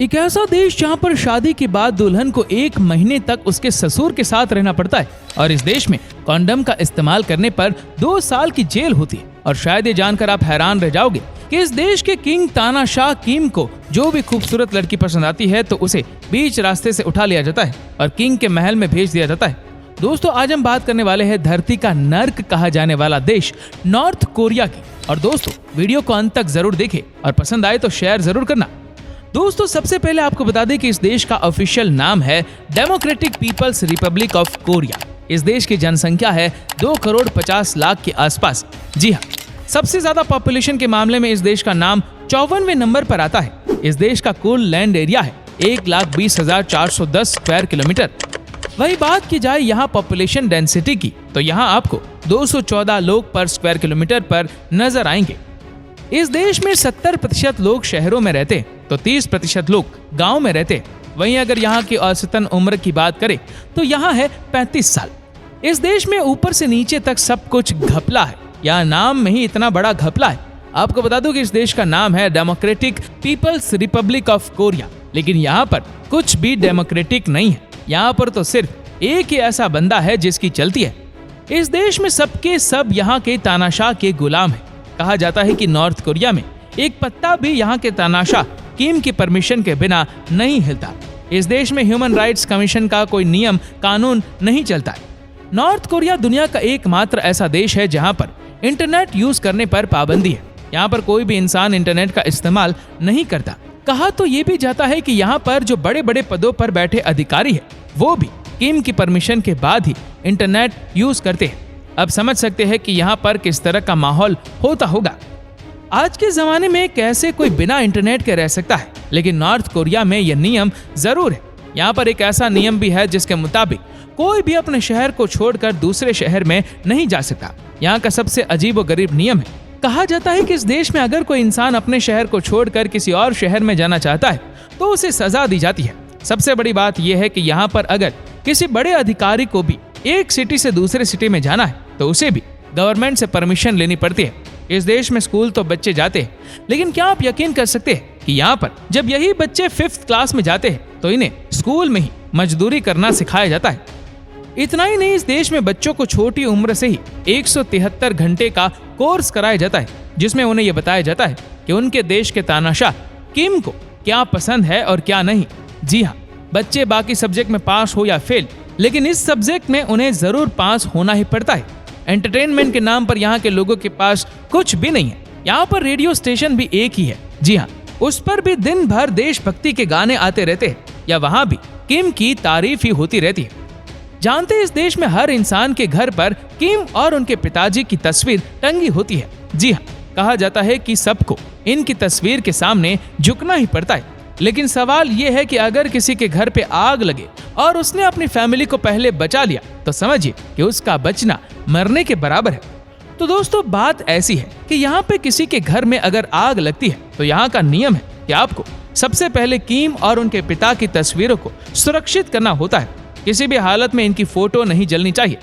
एक ऐसा देश जहाँ पर शादी के बाद दुल्हन को 1 महीने तक उसके ससुर के साथ रहना पड़ता है और इस देश में कॉन्डम का इस्तेमाल करने पर 2 साल की जेल होती है। और शायद ये जानकर आप हैरान रह जाओगे कि इस देश के किंग तानाशाह किम को जो भी खूबसूरत लड़की पसंद आती है तो उसे बीच रास्ते से उठा लिया जाता है और किंग के महल में भेज दिया जाता है। दोस्तों, आज हम बात करने वाले हैं धरती का नर्क कहा जाने वाला देश नॉर्थ कोरिया की। और दोस्तों, वीडियो को अंत तक जरूर देखें और पसंद आए तो शेयर जरूर करना। दोस्तों, सबसे पहले आपको बता दें कि इस देश का ऑफिशियल नाम है Democratic People's Republic of Korea. इस देश की जनसंख्या है 2 करोड़ 50 लाख के आसपास। जी हाँ, सबसे ज्यादा पॉपुलेशन के मामले में इस देश का नाम 54वें नंबर पर आता है। इस देश का कुल लैंड एरिया है 1,20,410 स्क्वायर किलोमीटर। वही बात की जाए यहाँ पॉपुलेशन डेंसिटी की तो यहाँ आपको 214 लोग पर स्क्वायर किलोमीटर पर नजर आएंगे। इस देश में 70% लोग शहरों में रहते हैं तो 30% लोग गांव में रहते हैं। वहीं अगर यहाँ की औसतन उम्र की बात करें तो यहाँ है 35 साल। इस देश में ऊपर से नीचे तक सब कुछ घपला है। यहाँ नाम में ही इतना बड़ा घपला है। आपको बता दूं कि इस देश का नाम है Democratic People's Republic of Korea, लेकिन यहाँ पर कुछ भी डेमोक्रेटिक नहीं है। यहाँ पर तो सिर्फ एक ही ऐसा बंदा है जिसकी चलती है। इस देश में सबके सब यहाँ के तानाशाह के गुलाम है। कहा जाता है कि नॉर्थ कोरिया में एक पत्ता भी यहाँ के तानाशाह किम की परमिशन के बिना नहीं हिलता। इस देश में ह्यूमन राइट्स कमीशन का कोई नियम कानून नहीं चलता है। नॉर्थ कोरिया दुनिया का एकमात्र ऐसा देश है जहाँ पर इंटरनेट यूज करने पर पाबंदी है। यहाँ पर कोई भी इंसान इंटरनेट का इस्तेमाल नहीं करता। कहा तो ये भी जाता है कि यहाँ पर जो बड़े बड़े पदों पर बैठे अधिकारी है वो भी किम की परमिशन के बाद ही इंटरनेट यूज करते हैं। अब समझ सकते हैं कि यहाँ पर किस तरह का माहौल होता होगा। आज के जमाने में कैसे कोई बिना इंटरनेट के रह सकता है, लेकिन नॉर्थ कोरिया में यह नियम जरूर है। यहाँ पर एक ऐसा नियम भी है जिसके मुताबिक कोई भी अपने शहर को छोड़कर दूसरे शहर में नहीं जा सकता। यहाँ का सबसे अजीबोगरीब नियम है। कहा जाता है कि इस देश में अगर कोई इंसान अपने शहर को छोड़कर किसी और शहर में जाना चाहता है तो उसे सजा दी जाती है। सबसे बड़ी बात यह है कि यहाँ पर अगर किसी बड़े अधिकारी को भी एक सिटी से दूसरे सिटी में जाना है तो उसे भी गवर्नमेंट से परमिशन लेनी पड़ती है। इस देश में स्कूल तो बच्चे जाते हैं, लेकिन क्या आप यकीन कर सकते हैं कि यहाँ पर जब यही बच्चे 5th क्लास में जाते हैं तो इन्हें स्कूल में ही मजदूरी करना सिखाया जाता है। इतना ही नहीं, इस देश में बच्चों को छोटी उम्र से ही 173 घंटे का कोर्स कराया जाता है जिसमें उन्हें यह बताया जाता है कि उनके देश के तानाशाह किम को क्या पसंद है और क्या नहीं। जी हाँ, बच्चे बाकी सब्जेक्ट में पास हो या फेल, लेकिन इस सब्जेक्ट में उन्हें जरूर पास होना ही पड़ता है। एंटरटेनमेंट के नाम पर यहाँ के लोगों के पास कुछ भी नहीं है। यहाँ पर रेडियो स्टेशन भी एक ही है। जी हाँ, उस पर भी दिन भर देशभक्ति के गाने आते रहते हैं या वहाँ भी किम की तारीफ ही होती रहती है। जानते हैं, इस देश में हर इंसान के घर पर किम और उनके पिताजी की तस्वीर टंगी होती है। जी हाँ, कहा जाता है कि सबको इनकी तस्वीर के सामने झुकना ही पड़ता है। लेकिन सवाल ये है कि अगर किसी के घर पे आग लगे और उसने अपनी फैमिली को पहले बचा लिया तो समझिए कि उसका बचना मरने के बराबर है। तो दोस्तों, बात ऐसी है कि यहाँ पे किसी के घर में अगर आग लगती है तो यहाँ का नियम है कि आपको सबसे पहले किम और उनके पिता की तस्वीरों को सुरक्षित करना होता है। किसी भी हालत में इनकी फोटो नहीं जलनी चाहिए।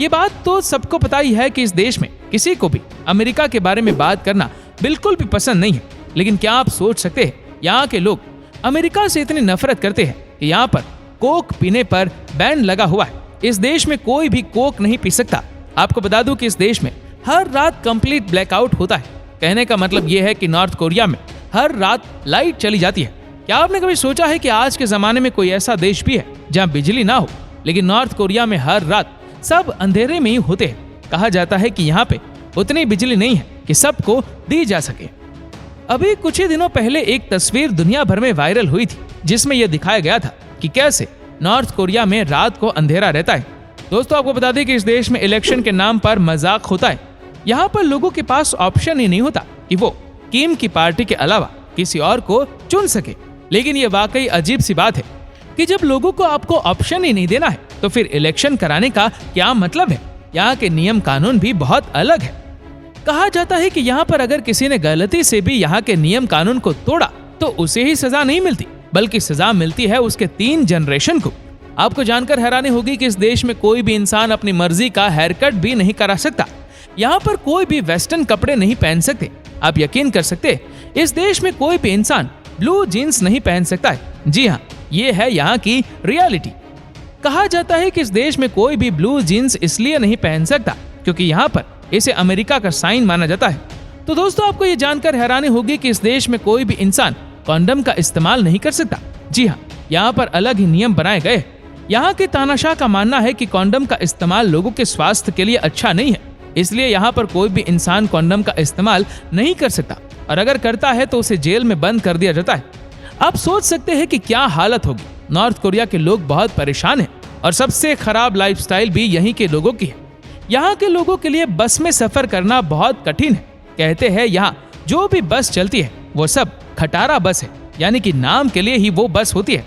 ये बात तो सबको पता ही है कि इस देश में किसी को भी अमेरिका के बारे में बात करना बिल्कुल भी पसंद नहीं है। लेकिन क्या आप सोच सकते हैं, यहाँ के लोग अमेरिका से इतनी नफरत करते हैं कि यहाँ पर कोक पीने पर बैन लगा हुआ है। इस देश में कोई भी कोक नहीं पी सकता। आपको बता दूं कि इस देश में हर रात कंप्लीट ब्लैकआउट होता है। कहने का मतलब ये है कि नॉर्थ कोरिया में हर रात लाइट चली जाती है। क्या आपने कभी सोचा है कि आज के जमाने में कोई ऐसा देश भी है जहाँ बिजली ना हो, लेकिन नॉर्थ कोरिया में हर रात सब अंधेरे में ही होते हैं। कहा जाता है कि यहाँ पे उतनी बिजली नहीं है कि सबको दी जा सके। अभी कुछ ही दिनों पहले एक तस्वीर दुनिया भर में वायरल हुई थी जिसमें यह दिखाया गया था कि कैसे नॉर्थ कोरिया में रात को अंधेरा रहता है। दोस्तों, आपको बता दें कि इस देश में इलेक्शन के नाम पर मजाक होता है। यहाँ पर लोगों के पास ऑप्शन ही नहीं होता कि वो किम की पार्टी के अलावा किसी और को चुन सके। लेकिन ये वाकई अजीब सी बात है कि जब लोगों को आपको ऑप्शन ही नहीं देना है तो फिर इलेक्शन कराने का क्या मतलब है। यहाँ के नियम कानून भी बहुत अलग है। कहा जाता है कि यहाँ पर अगर किसी ने गलती से भी यहाँ के नियम कानून को तोड़ा तो उसे ही सजा नहीं मिलती, बल्कि सजा मिलती है उसके 3 जनरेशन को। आपको जानकर हैरानी होगी कि इस देश में कोई भी इंसान अपनी मर्जी का हेयर कट भी नहीं करा सकता। यहाँ पर कोई भी वेस्टर्न कपड़े नहीं पहन सकते। आप यकीन कर सकते, इस देश में कोई भी इंसान ब्लू जीन्स नहीं पहन सकता है। जी हाँ, ये है यहाँ की रियलिटी। कहा जाता है कि इस देश में कोई भी ब्लू जीन्स इसलिए नहीं पहन सकता क्योंकि यहाँ पर इसे अमेरिका का साइन माना जाता है। तो दोस्तों, आपको ये जानकर हैरानी होगी कि इस देश में कोई भी इंसान कॉन्डम का इस्तेमाल नहीं कर सकता। जी हाँ, यहाँ पर अलग ही नियम बनाए गए। यहाँ के तानाशाह का मानना है कि कॉन्डम का इस्तेमाल लोगों के स्वास्थ्य के लिए अच्छा नहीं है, इसलिए यहाँ पर कोई भी इंसान कॉन्डम का इस्तेमाल नहीं कर सकता और अगर करता है तो उसे जेल में बंद कर दिया जाता है। आप सोच सकते हैं कि क्या हालत होगी। नॉर्थ कोरिया के लोग बहुत परेशान हैं और सबसे खराब लाइफस्टाइल भी यहीं के लोगों की है। यहाँ के लोगों के लिए बस में सफर करना बहुत कठिन है। कहते हैं यहाँ जो भी बस चलती है वो सब खटारा बस है, यानी कि नाम के लिए ही वो बस होती है।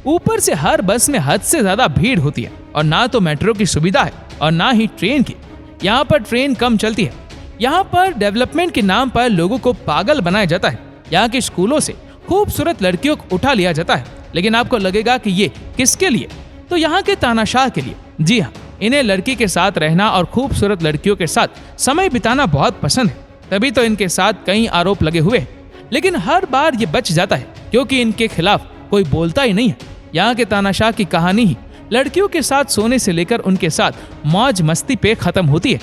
ऊपर से हर बस में हद से ज्यादा भीड़ होती है और ना तो मेट्रो की सुविधा है और ना ही ट्रेन की। यहाँ पर ट्रेन कम चलती है। यहाँ पर डेवलपमेंट के नाम पर लोगों को पागल बनाया जाता है। यहाँ के स्कूलों से खूबसूरत लड़कियों को उठा लिया जाता है, लेकिन आपको लगेगा कि ये किसके लिए? तो यहाँ के तानाशाह के लिए। जी हाँ, इन्हें लड़की के साथ रहना और खूबसूरत लड़कियों के साथ समय बिताना बहुत पसंद है, तभी तो इनके साथ कई आरोप लगे हुए हैं। लेकिन हर बार ये बच जाता है क्योंकि इनके खिलाफ कोई बोलता ही नहीं है। यहाँ के तानाशाह की कहानी ही लड़कियों के साथ सोने से लेकर उनके साथ मौज मस्ती पे खत्म होती है।